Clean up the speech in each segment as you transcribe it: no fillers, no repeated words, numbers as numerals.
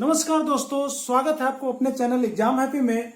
नमस्कार दोस्तों, स्वागत है आपको अपने चैनल एग्जाम हैप्पी में।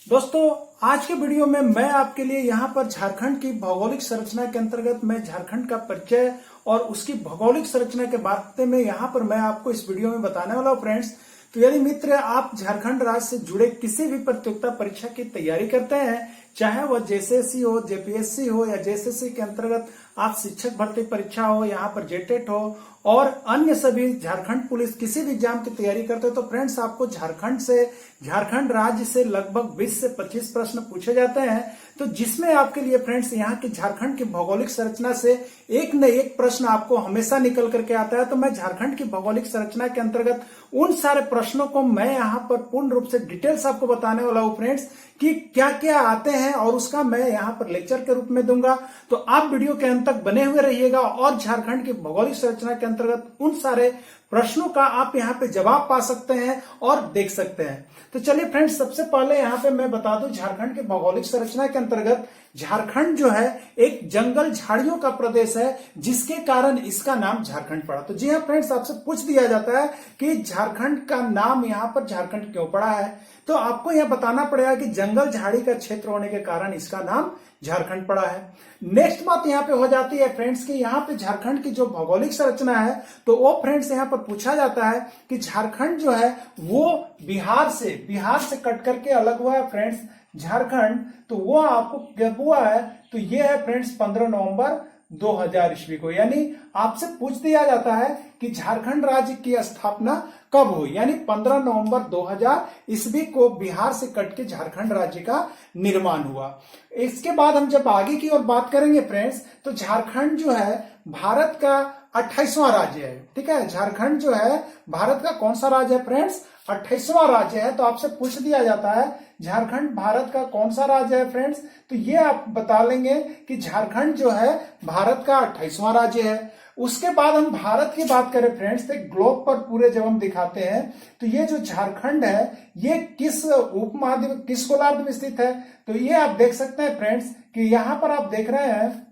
दोस्तों, आज के वीडियो में मैं आपके लिए यहाँ पर झारखंड की भौगोलिक संरचना के अंतर्गत मैं झारखंड का परिचय और उसकी भौगोलिक संरचना के बारे में यहाँ पर मैं आपको इस वीडियो में बताने वाला हूँ फ्रेंड्स। तो यदि मित्र आप झारखंड राज्य से जुड़े किसी भी प्रतियोगिता परीक्षा की तैयारी करते हैं, चाहे वह जेएसएससी हो, जेपीएससी हो या जेएसएससी के अंतर्गत आप शिक्षक भर्ती परीक्षा हो, यहाँ पर जेटेट हो और अन्य सभी झारखंड पुलिस किसी भी एग्जाम की तैयारी करते हो, तो फ्रेंड्स आपको झारखंड राज्य से लगभग 20 से 25 प्रश्न पूछे जाते हैं। तो जिसमें आपके लिए फ्रेंड्स यहाँ की झारखंड की भौगोलिक संरचना से एक न एक प्रश्न आपको हमेशा निकल करके आता है। तो मैं झारखंड की भौगोलिक संरचना के अंतर्गत उन सारे प्रश्नों को मैं यहाँ पर पूर्ण रूप से डिटेल्स आपको बताने वाला हूँ फ्रेंड्स कि क्या क्या आते हैं और उसका मैं यहाँ पर लेक्चर के रूप में दूंगा। तो आप वीडियो के अंत तक बने हुए रहिएगा और झारखंड की भौगोलिक संरचना के अंतर्गत उन सारे प्रश्नों का आप यहाँ पे जवाब पा सकते हैं और देख सकते हैं। तो चलिए फ्रेंड्स, सबसे पहले यहाँ पे मैं बता दूं, झारखंड की भौगोलिक संरचना के अंतर्गत झारखंड जो है एक जंगल झाड़ियों का प्रदेश है, जिसके कारण इसका नाम झारखंड पड़ा। तो जी हाँ फ्रेंड्स, आपसे पूछ दिया जाता है कि झारखंड का नाम यहाँ पर झारखंड क्यों पड़ा है, तो आपको यह बताना पड़ेगा कि जंगल झाड़ी का क्षेत्र होने के कारण इसका नाम झारखंड पड़ा है। नेक्स्ट बात यहाँ पे हो जाती है फ्रेंड्स कि यहाँ पे झारखंड की जो भौगोलिक संरचना है, तो वो फ्रेंड्स यहाँ पर पूछा जाता है कि झारखंड जो है वो बिहार से कट करके अलग हुआ है फ्रेंड्स झारखंड। तो वो आपको कब हुआ है, तो ये है फ्रेंड्स 15 नवंबर 2000 ईस्वी को। यानी आपसे पूछ दिया जाता है कि झारखंड राज्य की स्थापना कब हुई, यानी 15 नवंबर 2000 ईस्वी को बिहार से कट के झारखंड राज्य का निर्माण हुआ। इसके बाद हम जब आगे की ओर बात करेंगे फ्रेंड्स, तो झारखंड जो है भारत का 28वां राज्य है। ठीक है, झारखंड जो है भारत का कौन सा राज्य है फ्रेंड्स, 28वां राज्य है। तो आपसे पूछ दिया जाता है झारखंड भारत का कौन सा राज्य है फ्रेंड्स, तो ये आप बता लेंगे कि झारखंड जो है भारत का 28वां राज्य है। उसके बाद हम भारत की बात करें फ्रेंड्स, तो ग्लोब पर पूरे जब हम दिखाते हैं तो ये जो झारखंड है ये किस उपमहाद्वीप किस गोलार्ध में स्थित है, तो ये आप देख सकते हैं फ्रेंड्स कि यहाँ पर आप देख रहे हैं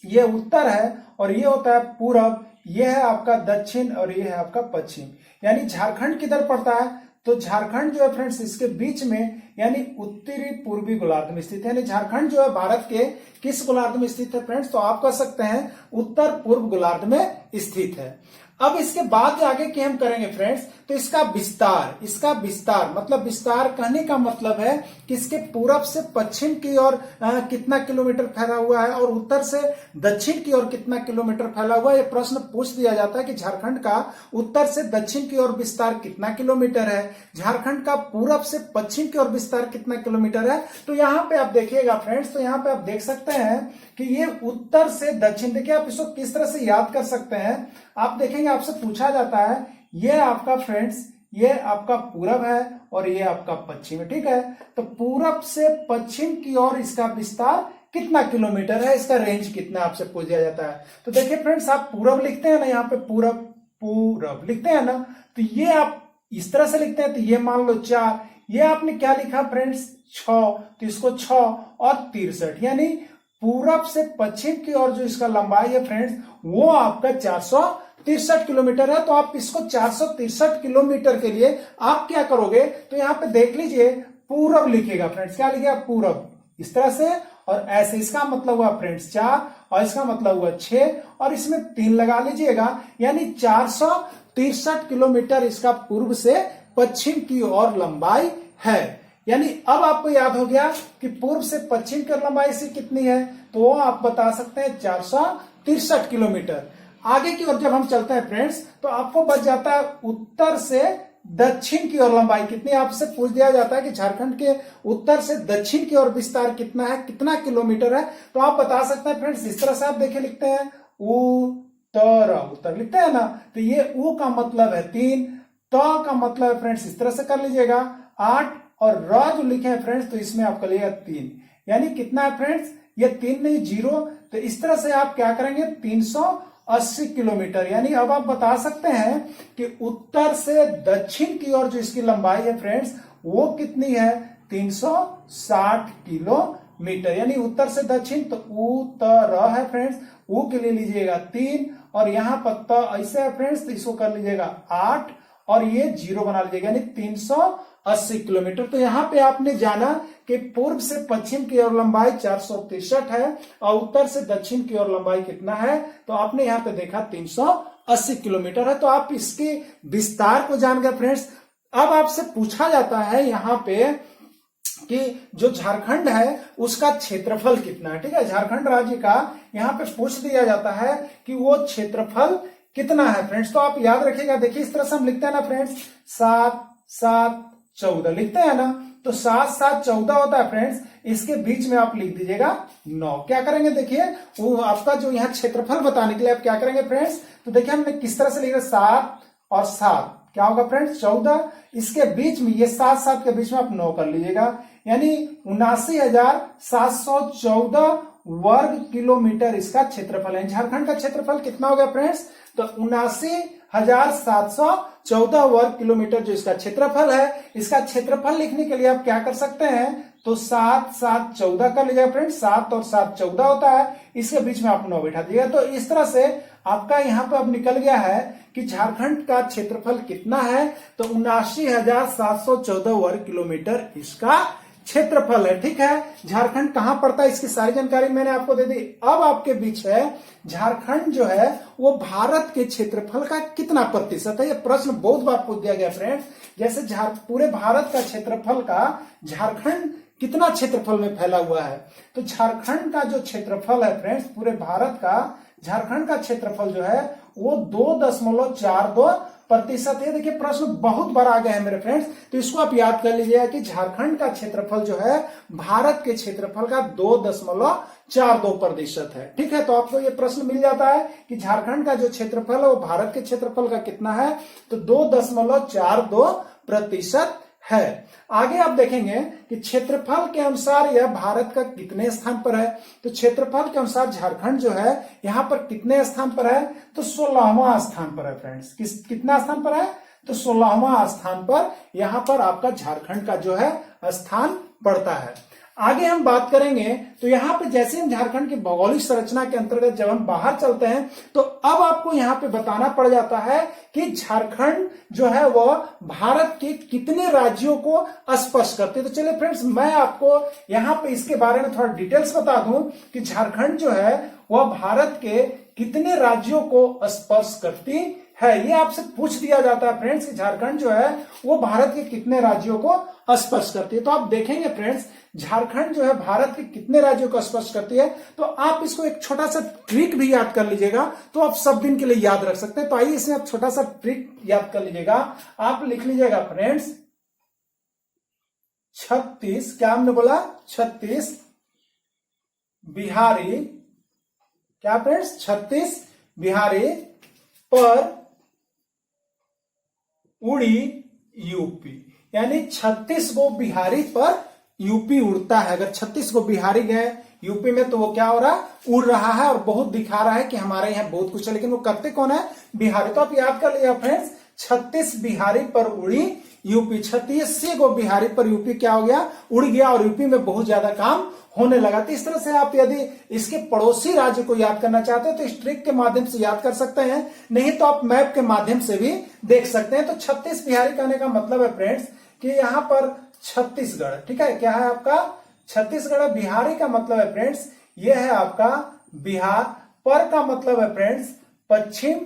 ये उत्तर है और ये होता है पूरब, ये है आपका दक्षिण और ये है आपका पश्चिम। यानी झारखंड किधर पड़ता है, तो झारखंड जो है फ्रेंड्स इसके बीच में यानी उत्तरी पूर्वी गोलार्ध में स्थित है। यानी झारखंड जो है भारत के किस गोलार्ध में स्थित है फ्रेंड्स, तो आप कह सकते हैं उत्तर पूर्व गोलार्ध में स्थित है। अब इसके बाद जो आगे की हम करेंगे फ्रेंड्स, तो इसका विस्तार मतलब विस्तार कहने का मतलब है कि इसके पूरब से पश्चिम की ओर कितना किलोमीटर फैला हुआ है और उत्तर से दक्षिण की ओर कितना किलोमीटर फैला हुआ है। यह प्रश्न पूछ दिया जाता है कि झारखंड का उत्तर से दक्षिण की ओर विस्तार कितना किलोमीटर है, झारखंड का पूरब से पश्चिम की ओर विस्तार कितना किलोमीटर है। तो यहाँ पे आप देखिएगा फ्रेंड्स, तो यहाँ पे आप देख सकते हैं कि ये उत्तर से दक्षिण, देखिए आप इसको किस तरह से याद कर सकते हैं। आप देखेंगे आपसे पूछा जाता है ये आपका फ्रेंड्स ये आपका पूरब है और ये आपका पश्चिम है। ठीक है, तो पूरब से पश्चिम की ओर इसका विस्तार कितना किलोमीटर है, इसका रेंज कितना आपसे पूछ दिया जाता है। तो देखिए फ्रेंड्स, आप पूरब लिखते हैं ना, यहाँ पे पूरब लिखते हैं ना, तो ये आप इस तरह से लिखते हैं। तो ये मान लो 4, ये आपने क्या लिखा फ्रेंड्स 6, तो इसको 6 और 63, यानी पूरब से पश्चिम की ओर जो इसका लंबाई है फ्रेंड्स वो आपका 463 किलोमीटर है। तो आप इसको 463 किलोमीटर के लिए आप क्या करोगे, तो यहाँ पे देख लीजिए पूरब लिखिएगा फ्रेंड्स, क्या लिखिएगा पूरब इस तरह से और ऐसे। इसका मतलब हुआ फ्रेंड्स 4 और इसका मतलब हुआ 6 और इसमें 3 लगा लीजिएगा, यानी 463 किलोमीटर इसका पूर्व से पश्चिम की ओर लंबाई है। यानी अब आपको याद हो गया कि पूर्व से पश्चिम की लंबाई से कितनी है, तो वो आप बता सकते हैं 463 किलोमीटर। आगे की ओर जब हम चलते हैं फ्रेंड्स, तो आपको बच जाता है उत्तर से दक्षिण की ओर लंबाई कितनी। आपसे पूछ दिया जाता है कि झारखंड के उत्तर से दक्षिण की ओर विस्तार कितना है, कितना किलोमीटर है, तो आप बता सकते हैं फ्रेंड्स इस तरह से। आप देखिए लिखते हैं उत्तर लिखते हैं ना, तो ये उ का मतलब है 3, त का मतलब है फ्रेंड्स इस तरह से कर लीजिएगा 8 और र जो लिखे हैं फ्रेंड्स तो इसमें आपका लिया 3, यानी कितना है फ्रेंड्स, ये 3 नहीं 0। तो इस तरह से आप क्या करेंगे 380 किलोमीटर। यानी अब आप बता सकते हैं कि उत्तर से दक्षिण की ओर जो इसकी लंबाई है फ्रेंड्स वो कितनी है, 360 किलोमीटर। यानी उत्तर से दक्षिण तो उत्तर है फ्रेंड्स, ऊ के लिए लीजिएगा 3 और यहाँ पर त ऐसे है फ्रेंड्स, तो इसको कर लीजिएगा 8 और ये 0 बना लीजिएगा, यानी 380 किलोमीटर। तो यहाँ पे आपने जाना कि पूर्व से पश्चिम की ओर लंबाई 463 है और उत्तर से दक्षिण की ओर लंबाई कितना है, तो आपने यहाँ पे देखा 380 किलोमीटर है। तो आप इसके विस्तार को जान गए फ्रेंड्स। अब आपसे पूछा जाता है यहाँ पे कि जो झारखंड है उसका क्षेत्रफल कितना है। ठीक है, झारखंड राज्य का यहाँ पे पूछ दिया जाता है कि वो क्षेत्रफल कितना है फ्रेंड्स। तो आप याद रखिएगा, देखिए इस तरह से हम लिखते हैं ना फ्रेंड्स, 7 7 14 लिखते हैं ना, तो 7 7 14 होता है फ्रेंड्स। इसके बीच में आप लिख दीजिएगा 9। क्या करेंगे, देखिए वो आपका जो यहाँ क्षेत्रफल बताने के लिए आप क्या करेंगे फ्रेंड्स, तो देखिए हमने किस तरह से लिखा, 7 और 7 क्या होगा फ्रेंड्स 14। इसके बीच में ये 7 7 के बीच में आप 9 कर लीजिएगा, यानी 79,714 वर्ग किलोमीटर इसका क्षेत्रफल है। झारखंड का क्षेत्रफल कितना हो गया फ्रेंड्स, तो 79,714 वर्ग किलोमीटर जो इसका क्षेत्रफल है। इसका क्षेत्रफल लिखने के लिए आप क्या कर सकते हैं, तो 7 7 14 कर लीजिएगा फ्रेंड्स, 7 और 7 14 होता है, इसके बीच में आप 9 बैठा दीजिएगा। तो इस तरह से आपका यहाँ पे अब निकल गया है कि झारखंड का क्षेत्रफल कितना है, तो 79,714 वर्ग किलोमीटर इसका क्षेत्रफल है। ठीक है, झारखंड कहां पड़ता है इसकी सारी जानकारी मैंने आपको दे दी। अब आपके बीच है झारखंड जो है वो भारत के क्षेत्रफल का कितना प्रतिशत है। ये प्रश्न बहुत बार पूछ दिया गया फ्रेंड्स। जैसे पूरे भारत का क्षेत्रफल का झारखंड कितना क्षेत्रफल में फैला हुआ है, तो झारखंड का जो क्षेत्रफल है फ्रेंड्स पूरे भारत का, झारखंड का क्षेत्रफल जो है वो 2.42% है। देखिए प्रश्न बहुत बार आ गया है मेरे फ्रेंड्स, तो इसको आप याद कर लीजिएगा कि झारखंड का क्षेत्रफल जो है भारत के क्षेत्रफल का 2.42% है। ठीक है, तो आपको ये प्रश्न मिल जाता है कि झारखंड का जो क्षेत्रफल है वो भारत के क्षेत्रफल का कितना है, तो 2.42% है। आगे आप देखेंगे कि क्षेत्रफल के अनुसार यह भारत का कितने स्थान पर है, तो क्षेत्रफल के अनुसार झारखंड जो है यहाँ पर कितने स्थान पर है, तो 16वां स्थान पर है फ्रेंड्स। कितना स्थान पर है, तो 16वां स्थान पर यहाँ पर आपका झारखंड का जो है स्थान पड़ता है। आगे हम बात करेंगे, तो यहाँ पे जैसे हम झारखंड की भौगोलिक संरचना के अंतर्गत जब हम बाहर चलते हैं, तो अब आपको यहाँ पे बताना पड़ जाता है कि झारखंड जो है वह भारत के कितने राज्यों को स्पर्श करते हैं। तो चलिए फ्रेंड्स, मैं आपको यहाँ पे इसके बारे में थोड़ा डिटेल्स बता दूं कि झारखंड जो है वह भारत के कितने राज्यों को स्पर्श करती है। ये आपसे पूछ दिया जाता है फ्रेंड्स कि झारखंड जो है वो भारत के कितने राज्यों को स्पर्श करती है। तो आप देखेंगे फ्रेंड्स, झारखंड जो है भारत के कितने राज्यों को स्पर्श करती है, तो आप इसको एक छोटा सा ट्रिक भी याद कर लीजिएगा, तो आप सब दिन के लिए याद रख सकते हैं। तो आइए इसमें आप छोटा सा ट्रिक याद कर लीजिएगा। आप लिख लीजिएगा फ्रेंड्स 36, क्या हमने बोला 36 बिहारी, क्या फ्रेंड्स 36 बिहारी पर उड़ी यूपी, यानी 36 गो बिहारी पर यूपी उड़ता है। अगर 36 गो बिहारी गए यूपी में तो वो क्या हो रहा है, उड़ रहा है और बहुत दिखा रहा है कि हमारे यहाँ बहुत कुछ है, लेकिन वो करते कौन है, बिहारी। तो आप याद कर लीजिए फ्रेंड्स, 36 बिहारी पर उड़ी यूपी, 36 गो बिहारी पर यूपी क्या हो गया, उड़ गया और यूपी में बहुत ज्यादा काम होने लगा। तो इस तरह से आप यदि इसके पड़ोसी राज्य को याद करना चाहते हैं तो इस ट्रिक के माध्यम से याद कर सकते हैं, नहीं तो आप मैप के माध्यम से भी देख सकते हैं। तो 36 बिहारी कहने का मतलब है फ्रेंड्स कि यहाँ पर छत्तीसगढ़, ठीक है, क्या है आपका छत्तीसगढ़। बिहारी का मतलब है फ्रेंड्स ये है आपका बिहार, पर का मतलब है फ्रेंड्स पश्चिम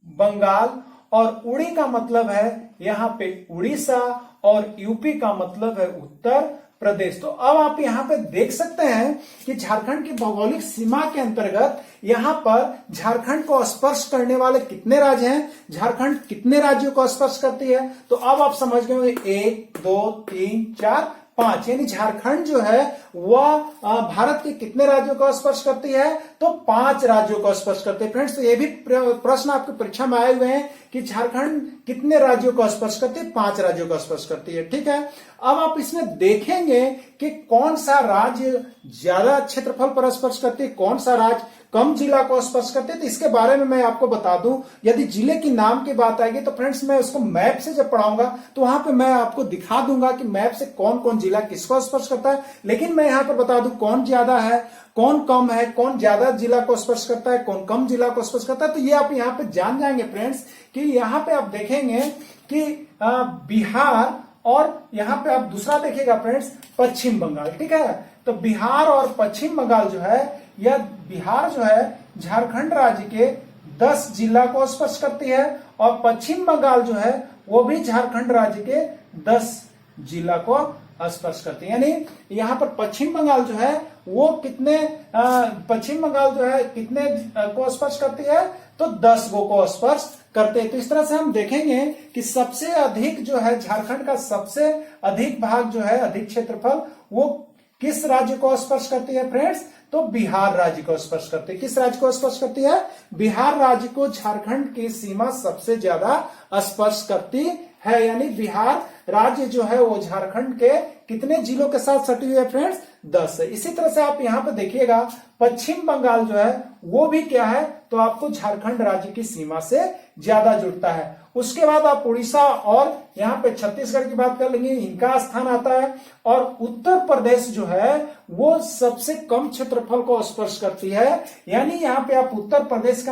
बंगाल, और उड़ी का मतलब है यहाँ पे उड़ीसा, और यूपी का मतलब है उत्तर प्रदेश। तो अब आप यहाँ पे देख सकते हैं कि झारखंड की भौगोलिक सीमा के अंतर्गत यहाँ पर झारखंड को स्पर्श करने वाले कितने राज्य हैं, झारखंड कितने राज्यों को स्पर्श करती है। तो अब आप समझ गए होंगे 1 2 3 4 5, यानी झारखंड जो है वह भारत के कितने राज्यों को स्पर्श करती है, तो 5 राज्यों को स्पर्श करते हैं फ्रेंड्स। तो ये भी प्रश्न आपकी परीक्षा में आए हुए हैं कि झारखंड कितने राज्यों को स्पर्श करती है, 5 राज्यों को स्पर्श करती है। ठीक है, अब आप इसमें देखेंगे कि कौन सा राज्य ज्यादा क्षेत्रफल पर स्पर्श करती है, कौन सा राज्य कम जिला को स्पर्श करते हैं। तो इसके बारे में मैं आपको बता दूं, यदि जिले की नाम की बात आएगी तो फ्रेंड्स मैं उसको मैप से जब पढ़ाऊंगा तो वहां पे मैं आपको दिखा दूंगा कि मैप से कौन कौन जिला किसको स्पर्श करता है। लेकिन मैं यहां पर बता दूं कौन ज्यादा है, कौन कम है, कौन ज्यादा जिला को स्पर्श करता है, कौन कम जिला को स्पर्श करता है। तो ये आप यहाँ पे जान जाएंगे फ्रेंड्स कि यहाँ पे आप देखेंगे कि बिहार और यहाँ पे आप दूसरा देखिएगा फ्रेंड्स पश्चिम बंगाल, ठीक है। तो बिहार और पश्चिम बंगाल जो है, यह बिहार जो है झारखंड राज्य के 10 जिला को स्पर्श करती है और पश्चिम बंगाल जो है वो भी झारखंड राज्य के 10 जिला को स्पर्श करती है। यानी यहाँ पर पश्चिम बंगाल जो है वो पश्चिम बंगाल जो है कितने को स्पर्श करती है, तो 10 को स्पर्श करते हैं। तो इस तरह से हम देखेंगे कि सबसे अधिक जो है झारखंड का सबसे अधिक भाग जो है, अधिक क्षेत्रफल, वो किस राज्य को स्पर्श करती है फ्रेंड्स, तो बिहार राज्य को स्पर्श करती है। किस राज्य को स्पर्श करती है, बिहार राज्य को झारखंड की सीमा सबसे ज्यादा स्पर्श करती है। यानी बिहार राज्य जो है वो झारखंड के कितने जिलों के साथ सटी हुई है फ्रेंड्स, 10 है। इसी तरह से आप यहाँ पे देखिएगा पश्चिम बंगाल जो है वो भी क्या है, तो आपको झारखंड राज्य की सीमा से ज्यादा जुड़ता है। उसके बाद आप उड़ीसा और यहाँ पे छत्तीसगढ़ की बात कर लेंगे, इनका स्थान आता है। और उत्तर प्रदेश जो है वो सबसे कम क्षेत्रफल को स्पर्श करती है। यानी यहाँ पे आप उत्तर प्रदेश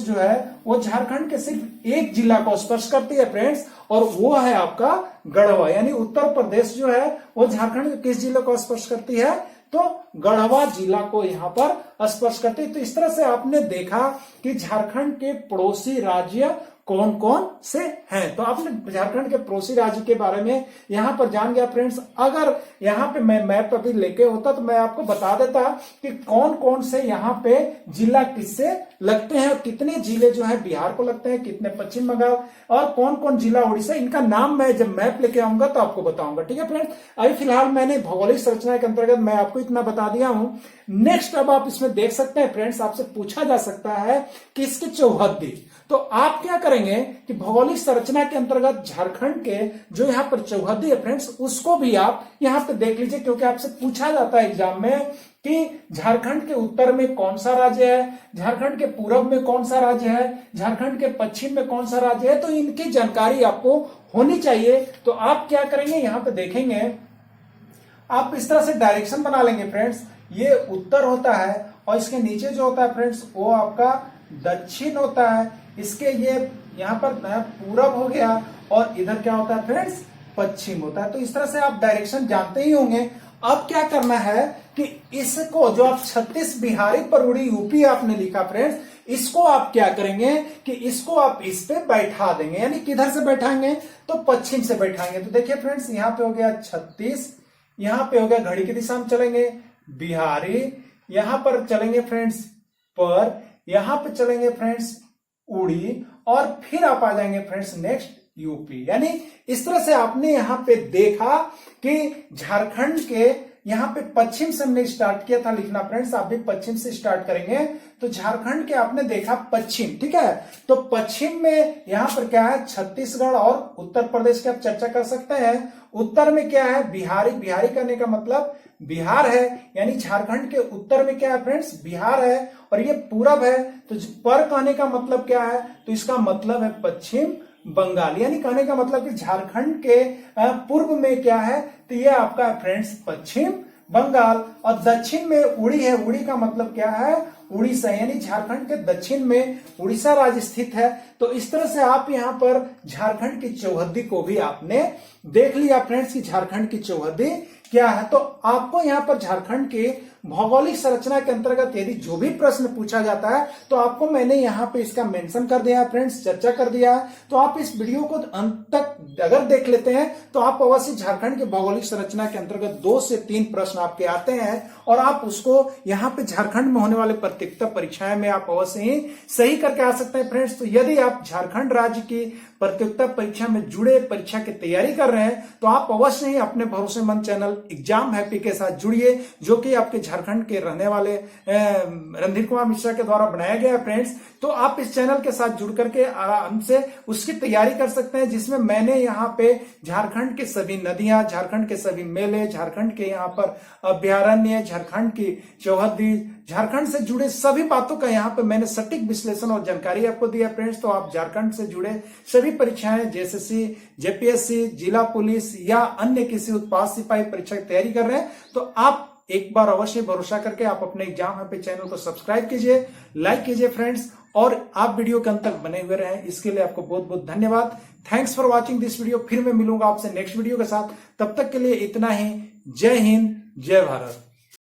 जो है वो झारखंड के सिर्फ एक जिला को स्पर्श करती है फ्रेंड्स, और वो है आपका गढ़वा। यानी उत्तर प्रदेश जो है वो झारखंड के किस जिले को स्पर्श करती है, तो गढ़वा जिला को यहाँ पर स्पर्श करती है। तो इस तरह से आपने देखा कि झारखंड के पड़ोसी राज्य कौन कौन से हैं। तो आपने झारखंड के पड़ोसी राज्य के बारे में यहाँ पर जान गया फ्रेंड्स। अगर यहाँ पे मैं मैप अभी लेके होता तो मैं आपको बता देता कि कौन कौन से यहाँ पे जिला किससे लगते हैं और कितने जिले जो है बिहार को लगते हैं, कितने पश्चिम बंगाल, और कौन कौन जिला उड़ीसा, इनका नाम मैं जब मैप लेके आऊंगा तो आपको बताऊंगा, ठीक है फ्रेंड्स। अभी फिलहाल मैंने भौगोलिक संरचना के अंतर्गत मैं आपको इतना बता दिया हूं। नेक्स्ट अब आप इसमें देख सकते हैं फ्रेंड्स, आपसे पूछा जा सकता है कि इसकी चौहद्दी। तो आप क्या करेंगे कि भौगोलिक संरचना के अंतर्गत झारखंड के जो यहाँ पर चौहद्दी है फ्रेंड्स, उसको भी आप यहाँ पे देख लीजिए, क्योंकि आपसे पूछा जाता है एग्जाम में कि झारखंड के उत्तर में कौन सा राज्य है, झारखंड के पूर्व में कौन सा राज्य है, झारखंड के पश्चिम में कौन सा राज्य है। तो इनकी जानकारी आपको होनी चाहिए। तो आप क्या करेंगे, यहाँ पे देखेंगे, आप इस तरह से डायरेक्शन बना लेंगे फ्रेंड्स। ये उत्तर होता है और इसके नीचे जो होता है फ्रेंड्स वो आपका दक्षिण होता है। इसके ये यहाँ पर पूरब हो गया और इधर क्या होता है फ्रेंड्स, पश्चिम होता है। तो इस तरह से आप डायरेक्शन जानते ही होंगे। अब क्या करना है कि इसको जो आप 36 बिहारी पर उड़ी यूपी आपने लिखा फ्रेंड्स, इसको आप क्या करेंगे कि इसको आप इस पे बैठा देंगे। यानी किधर से बैठाएंगे, तो पश्चिम से बैठाएंगे। तो देखिए फ्रेंड्स, यहाँ पे हो गया 36, यहाँ पे हो गया घड़ी की दिशा में चलेंगे बिहारी, यहाँ पर चलेंगे फ्रेंड्स पर, यहाँ पे चलेंगे फ्रेंड्स उड़ी, और फिर आप आ जाएंगे फ्रेंड्स नेक्स्ट यूपी। यानी इस तरह से आपने यहाँ पे देखा कि झारखंड के यहाँ पे पश्चिम से हमने स्टार्ट किया था लिखना फ्रेंड्स, आप भी पश्चिम से स्टार्ट करेंगे। तो झारखंड के आपने देखा पश्चिम, ठीक है। तो पश्चिम में यहाँ पर क्या है, छत्तीसगढ़ और उत्तर प्रदेश की आप चर्चा कर सकते हैं। उत्तर में क्या है, बिहारी, बिहारी करने का मतलब बिहार है। यानी झारखंड के उत्तर में क्या है फ्रेंड्स, बिहार है, और ये पूरब है। तो पर कहने का मतलब क्या है, तो इसका मतलब है पश्चिम बंगाल। यानी कहने का मतलब कि झारखंड के पूर्व में क्या है, तो ये आपका है फ्रेंड्स पश्चिम बंगाल, और दक्षिण में उड़ी है। उड़ी का मतलब क्या है, उड़ीसा। यानी झारखंड के दक्षिण में उड़ीसा राज्य स्थित है। तो इस तरह से आप यहाँ पर झारखंड की चौहद्दी को भी आपने देख लिया फ्रेंड्स कि झारखंड की चौहद्दी क्या है। तो आपको यहाँ पर झारखंड के भौगोलिक संरचना के अंतर्गत यदि जो भी प्रश्न पूछा जाता है तो आपको मैंने यहाँ पे इसका मेंशन कर दिया है फ्रेंड्स, चर्चा कर दिया है। तो आप इस वीडियो को अंत तक अगर देख लेते हैं तो आप अवश्य झारखंड के भौगोलिक संरचना के अंतर्गत 2 से 3 प्रश्न आपके आते हैं, और आप उसको यहाँ पे झारखंड में होने वाले प्रतियोगिता परीक्षाएं में आप अवश्य ही सही करके आ सकते हैं फ्रेंड्स। तो यदि आप झारखंड राज्य की प्रतियोगिता परीक्षा में जुड़े, परीक्षा की तैयारी कर रहे हैं, तो आप अवश्य ही अपने भरोसेमंद चैनल एग्जाम हैप्पी के साथ जुड़िए, जो कि आपके झारखंड के रहने वाले रणधीर कुमार मिश्रा के द्वारा बनाया गया है फ्रेंड्स। तो आप इस चैनल के साथ जुड़ करके आराम से उसकी तैयारी कर सकते हैं, जिसमें मैंने यहाँ पे झारखंड के सभी नदियां, झारखंड के सभी मेले, झारखंड के यहाँ पर अभ्यारण्य, झारखंड की चौहद्दी, झारखंड से जुड़े सभी बातों का यहाँ पे मैंने सटीक विश्लेषण और जानकारी आपको दिया फ्रेंड्स। तो आप झारखंड से जुड़े सभी परीक्षाएं, जेएसएससी, जेपीएससी, जिला पुलिस या अन्य किसी उत्पाद सिपाही परीक्षा की तैयारी कर रहे हैं तो आप एक बार अवश्य भरोसा करके आप अपने एग्जाम हब चैनल को सब्सक्राइब कीजिए, लाइक कीजिए फ्रेंड्स, और आप वीडियो के अंत तक बने हुए रहें, इसके लिए आपको बहुत बहुत धन्यवाद। Thanks for watching this video. फिर मैं मिलूंगा आपसे नेक्स्ट वीडियो के साथ, तब तक के लिए इतना ही। जय हिंद, जय भारत।